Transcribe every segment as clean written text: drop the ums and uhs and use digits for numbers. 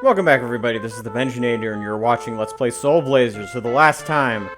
Welcome back, everybody. This is the Benjinator, and you're watching Let's Play Soul Blazers. So the last time,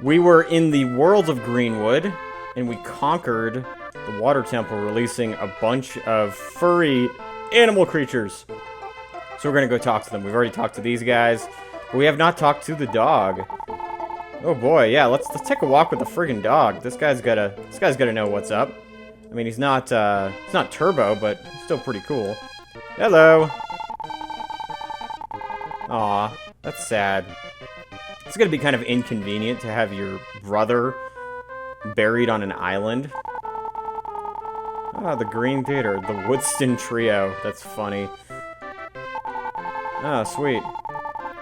we were in the world of Greenwood, and we conquered the Water Temple, releasing a bunch of furry animal creatures. So we're gonna go talk to them. We've already talked to these guys, but we have not talked to the dog. Oh boy, yeah. Let's take a walk with the friggin' dog. This guy's gotta know what's up. I mean, he's not Turbo, but he's still pretty cool. Hello. Aw, that's sad. It's gonna be kind of inconvenient to have your brother buried on an island. Ah, the Green Theater, the Woodston Trio. That's funny. Ah, sweet.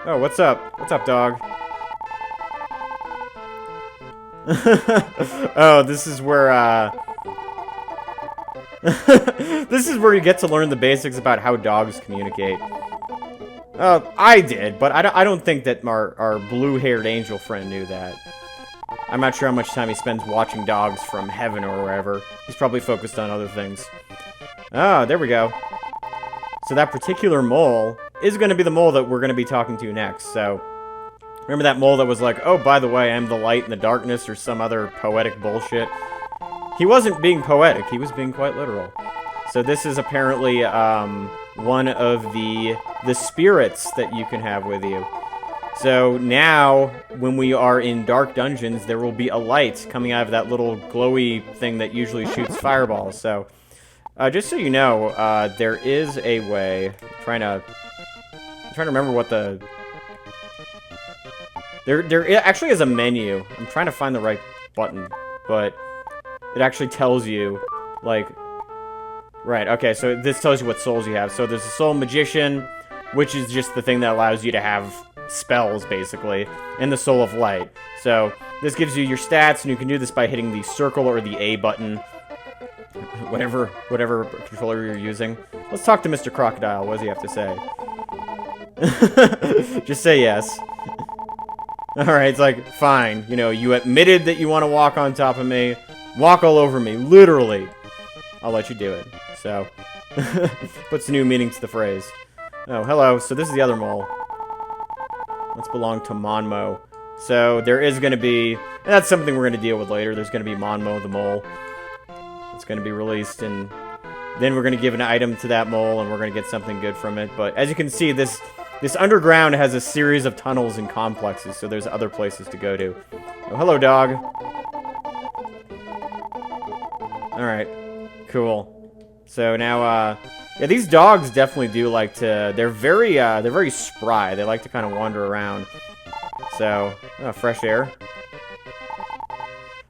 Oh, what's up? What's up, dog? Oh, this is where, this is where you get to learn the basics about how dogs communicate. I did, but I don't think that our blue-haired angel friend knew that. I'm not sure how much time he spends watching dogs from heaven or wherever. He's probably focused on other things. Ah, there we go. So that particular mole is going to be the mole that we're going to be talking to next. So, remember that mole that was like, oh, by the way, I'm the light in the darkness, or some other poetic bullshit? He wasn't being poetic, he was being quite literal. So this is apparently, one of the spirits that you can have with you. So now, when we are in dark dungeons, there will be a light coming out of that little glowy thing that usually shoots fireballs. So, just so you know, there is a way. I'm trying to remember what the... There actually is a menu. I'm trying to find the right button, but it actually tells you, like... Right, okay, so this tells you what souls you have. So there's a soul magician, which is just the thing that allows you to have spells, basically, and the soul of light. So this gives you your stats, and you can do this by hitting the circle or the A button, whatever controller you're using. Let's talk to Mr. Crocodile. What does he have to say? Just say yes. Alright, it's like, fine. You know, you admitted that you want to walk on top of me. Walk all over me, literally. I'll let you do it. So, puts new meaning to the phrase. Oh, hello. So this is the other mole. Let's belong to Monmo. So there is going to be, and that's something we're going to deal with later. There's going to be Monmo the mole. It's going to be released, and then we're going to give an item to that mole, and we're going to get something good from it. But as you can see, this underground has a series of tunnels and complexes, so there's other places to go to. Oh, hello, dog. All right. Cool. So now, yeah, these dogs definitely do like to, they're very spry. They like to kind of wander around. So, fresh air.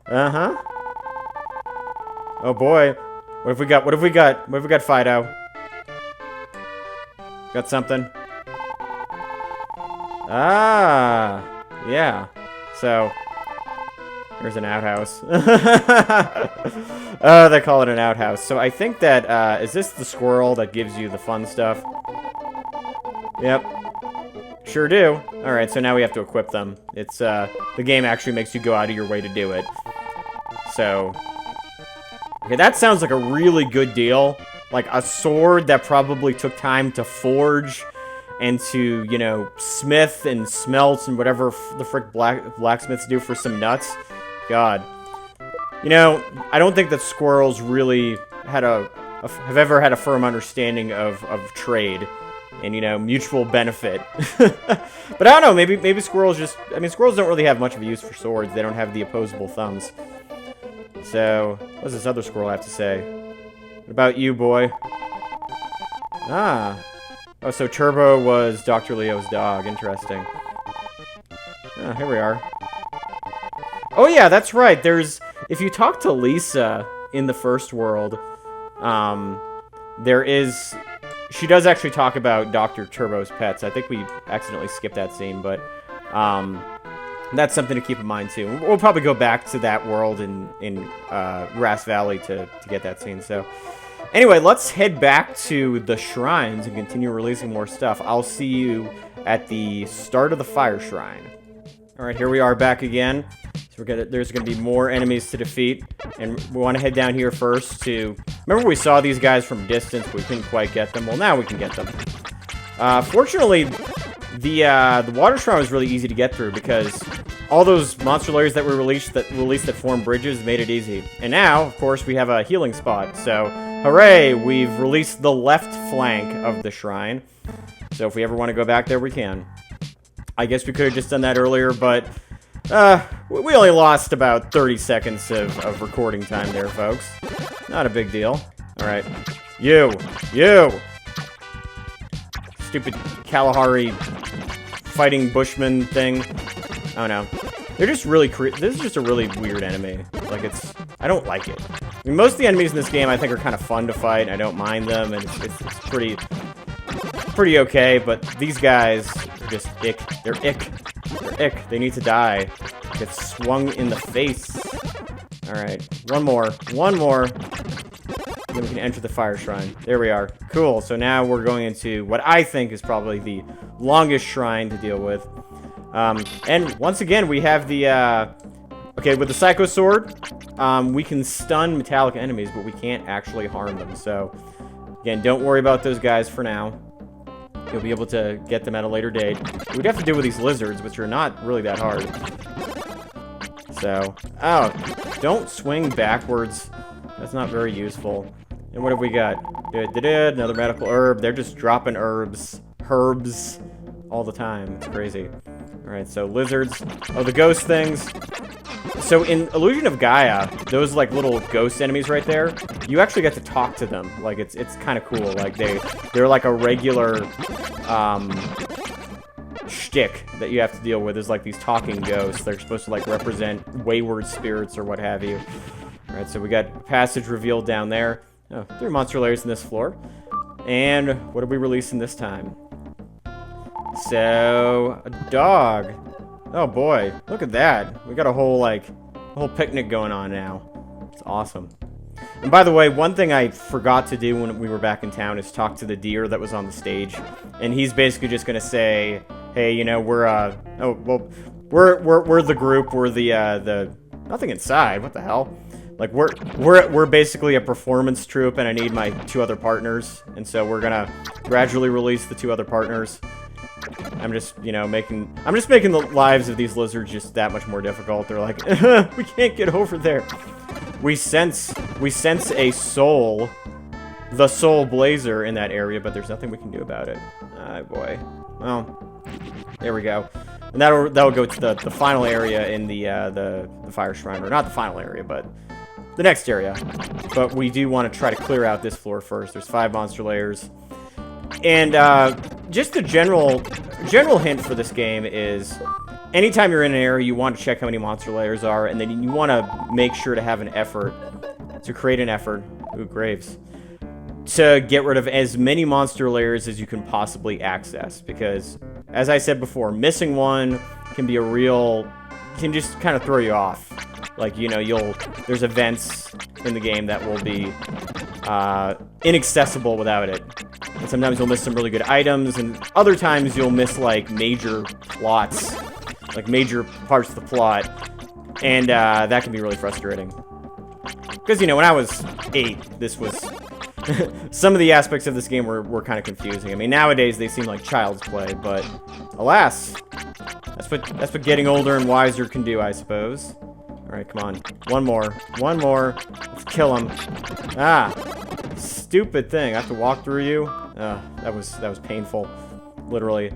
Uh-huh. Oh boy. What have we got, Fido? Got something? Ah, yeah. So, there's an outhouse. Oh, they call it an outhouse. So I think that, is this the squirrel that gives you the fun stuff? Yep. Sure do. Alright, so now we have to equip them. It's, the game actually makes you go out of your way to do it. So... Okay, that sounds like a really good deal. Like, a sword that probably took time to forge and to, you know, smith and smelt and whatever the frick blacksmiths do for some nuts. God. You know, I don't think that squirrels really have ever had a firm understanding of trade and, you know, mutual benefit. But I don't know, maybe squirrels just... I mean, squirrels don't really have much of a use for swords. They don't have the opposable thumbs. So, what does this other squirrel have to say? What about you, boy? Ah. Oh, so Turbo was Dr. Leo's dog. Interesting. Oh, here we are. Oh yeah, that's right. If you talk to Lisa in the first world, she does actually talk about Dr. Turbo's pets. I think we accidentally skipped that scene, but, that's something to keep in mind too. We'll probably go back to that world in Grass Valley to get that scene, so. Anyway, let's head back to the shrines and continue releasing more stuff. I'll see you at the start of the Fire Shrine. Alright, here we are back again. So there's gonna be more enemies to defeat, and we want to head down here first to... Remember we saw these guys from distance, but we couldn't quite get them? Well, now we can get them. Fortunately, the water shrine was really easy to get through because all those monster layers that were released that form bridges made it easy. And now, of course, we have a healing spot. So, hooray! We've released the left flank of the shrine. So if we ever want to go back there, we can. I guess we could have just done that earlier, but we only lost about 30 seconds of recording time there, folks. Not a big deal. All right, you, stupid Kalahari fighting Bushman thing. Oh no, they're just really this is just a really weird enemy. Like I don't like it. I mean, most of the enemies in this game I think are kind of fun to fight. I don't mind them, and it's pretty okay. But these guys are just ick. They're ick. They're ick. They need to die. Get swung in the face. All right, one more. Then we can enter the fire shrine. There we are. Cool. So now we're going into what I think is probably the longest shrine to deal with. And once again, we have the, okay, with the Psycho Sword, we can stun metallic enemies, but we can't actually harm them. So, again, don't worry about those guys for now. You'll be able to get them at a later date. We'd have to deal with these lizards, which are not really that hard. So, oh, don't swing backwards. That's not very useful. And what have we got? Another medical herb. They're just dropping herbs all the time. It's crazy. Alright, so lizards. Oh, the ghost things. So in Illusion of Gaia, those like little ghost enemies right there, you actually get to talk to them. Like it's kind of cool. Like they're like a regular shtick that you have to deal with. Is like these talking ghosts. They're supposed to like represent wayward spirits or what have you. Alright, so we got passage revealed down there. Oh, 3 monster layers in this floor. And what are we releasing this time? So, a dog. Oh boy, look at that. We got a whole picnic going on now. It's awesome. And by the way, one thing I forgot to do when we were back in town is talk to the deer that was on the stage. And he's basically just gonna say, hey, you know, we're the group, we're the nothing inside, what the hell? Like we're basically a performance troupe, and I need my 2 other partners, and so we're gonna gradually release the 2 other partners. I'm just, you know, making the lives of these lizards just that much more difficult. They're like, we can't get over there. We sense a soul, the soul blazer in that area, but there's nothing we can do about it. Ah, boy. Well, there we go. And that'll go to the final area in the fire shrine, or not the final area, but the next area. But we do want to try to clear out this floor first. There's 5 monster layers. And just a general hint for this game is anytime you're in an area, you want to check how many monster layers are, and then you want to make sure to have an effort, to create an effort, ooh, graves, to get rid of as many monster layers as you can possibly access. Because, as I said before, missing one can be can just kind of throw you off. Like, you know, there's events in the game that will be inaccessible without it. And sometimes you'll miss some really good items, and other times you'll miss, like, major plots. Like, major parts of the plot. And that can be really frustrating. Because, you know, when I was 8, this was... some of the aspects of this game were kind of confusing. I mean, nowadays they seem like child's play, but alas, that's what getting older and wiser can do, I suppose. Alright, come on. One more. Let's kill him. Ah! Stupid thing. I have to walk through you? That was painful. Literally.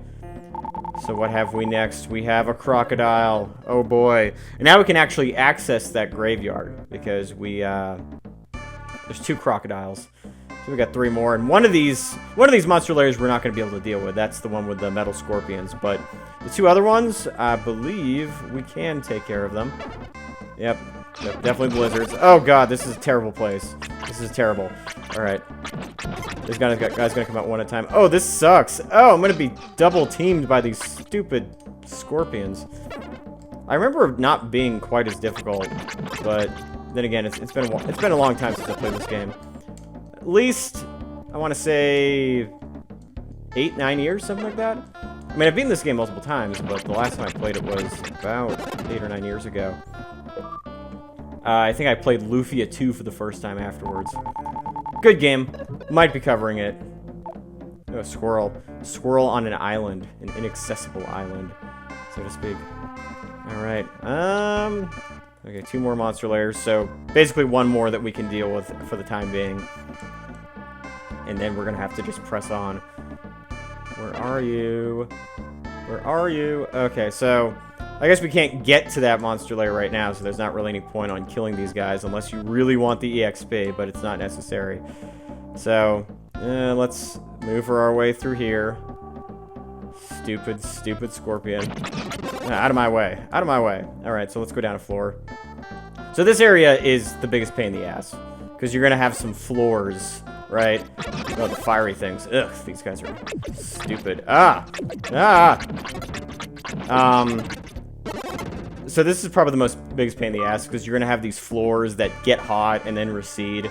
So what have we next? We have a crocodile. Oh boy. And now we can actually access that graveyard. Because there's 2 crocodiles. So we got 3 more. And one of these monster layers we're not going to be able to deal with. That's the one with the metal scorpions. But the 2 other ones, I believe we can take care of them. Yep, definitely blizzards. Oh god, this is a terrible place. This is terrible. Alright. This guy's gonna come out one at a time. Oh, this sucks. Oh, I'm gonna be double teamed by these stupid scorpions. I remember not being quite as difficult, but then again, it's been a long time since I played this game. At least, I want to say 8, 9 years, something like that. I mean, I've beaten this game multiple times, but the last time I played it was about 8 or 9 years ago. I think I played Lufia 2 for the first time afterwards. Good game. Might be covering it. Oh, squirrel. Squirrel on an island. An inaccessible island, so to speak. Alright. Okay, 2 more monster layers. So, basically 1 more that we can deal with for the time being. And then we're gonna have to just press on. Where are you? Where are you? Okay, so I guess we can't get to that monster layer right now, so there's not really any point on killing these guys unless you really want the EXP, but it's not necessary. So, let's move our way through here. Stupid, stupid scorpion. Out of my way. Out of my way. Alright, so let's go down a floor. So this area is the biggest pain in the ass, because you're going to have some floors, right? Oh, the fiery things. Ugh, these guys are stupid. Ah! Ah! So this is probably the biggest pain in the ass, because you're going to have these floors that get hot and then recede.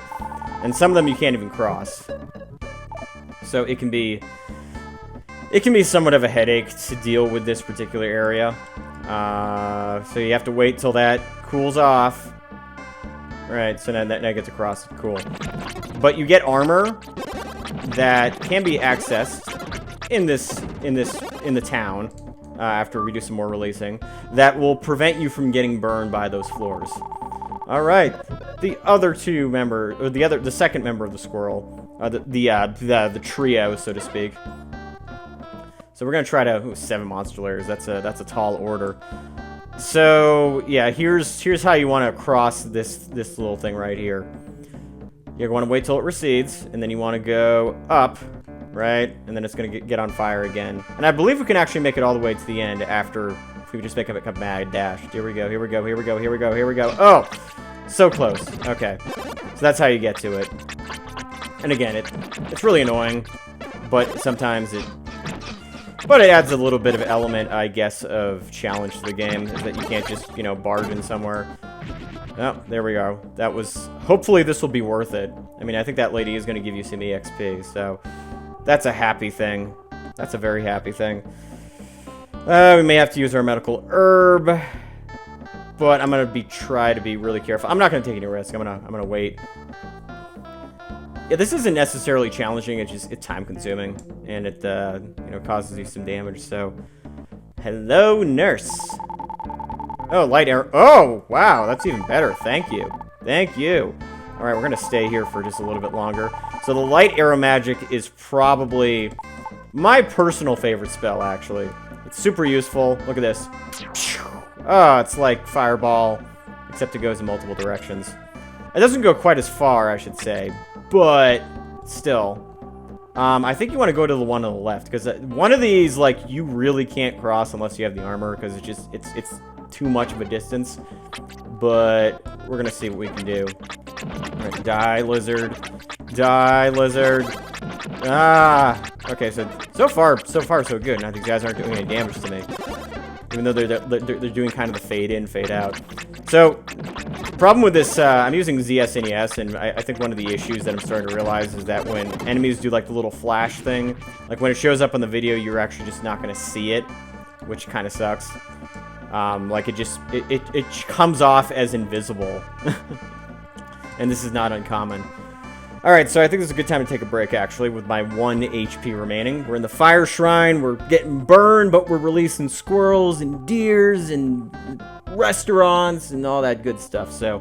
And some of them you can't even cross. So it can be somewhat of a headache to deal with this particular area. So you have to wait till that cools off. Right, so now that gets across. Cool. But you get armor that can be accessed in the town after we do some more releasing that will prevent you from getting burned by those floors. All right, the second member of the squirrel, the trio, so to speak. So we're gonna try to 7 monster layers. That's a tall order. So yeah, here's how you want to cross this little thing right here. You want to wait till it recedes, and then you want to go up, right? And then it's gonna get on fire again. And I believe we can actually make it all the way to the end after if we just make a mad dash. Here we go. Here we go. Here we go. Here we go. Here we go. Oh, so close. Okay, so that's how you get to it. And again, it's really annoying, but sometimes it adds a little bit of element, I guess, of challenge to the game, is that you can't just, barge in somewhere. Oh, there we go. Hopefully this will be worth it. I mean, I think that lady is going to give you some EXP, so that's a happy thing. That's a very happy thing. We may have to use our medical herb, but I'm going to try to be really careful. I'm not going to take any risks. I'm going to wait. Yeah, this isn't necessarily challenging, it's time consuming, and it, causes you some damage, so. Hello, nurse. Oh, light arrow. Oh, wow, that's even better. Thank you. Thank you. All right, we're going to stay here for just a little bit longer. So the light arrow magic is probably my personal favorite spell, actually. It's super useful. Look at this. Oh, it's like fireball, except it goes in multiple directions. It doesn't go quite as far, I should say. But still, I think you want to go to the one on the left, because one of these, you really can't cross unless you have the armor, because it's too much of a distance. But we're gonna see what we can do. All right, die lizard, die lizard. Ah, okay. So far so good. Now these guys aren't doing any damage to me, even though they're doing kind of the fade in, fade out. So. Problem with this, I'm using ZSNES, and I think one of the issues that I'm starting to realize is that when enemies do, the little flash thing, when it shows up on the video, you're actually just not going to see it, which kind of sucks. It comes off as invisible. And this is not uncommon. Alright, so I think this is a good time to take a break, actually, with my 1 HP remaining. We're in the Fire Shrine, we're getting burned, but we're releasing squirrels and deers and restaurants and all that good stuff. So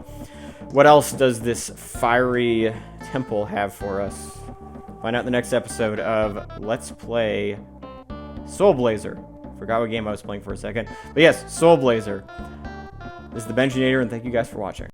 what else does this fiery temple have for us? Find out in the next episode of Let's Play Soul Blazer. Forgot what game I was playing for a second, but yes, Soul Blazer. This is the Benjinator, and thank you guys for watching.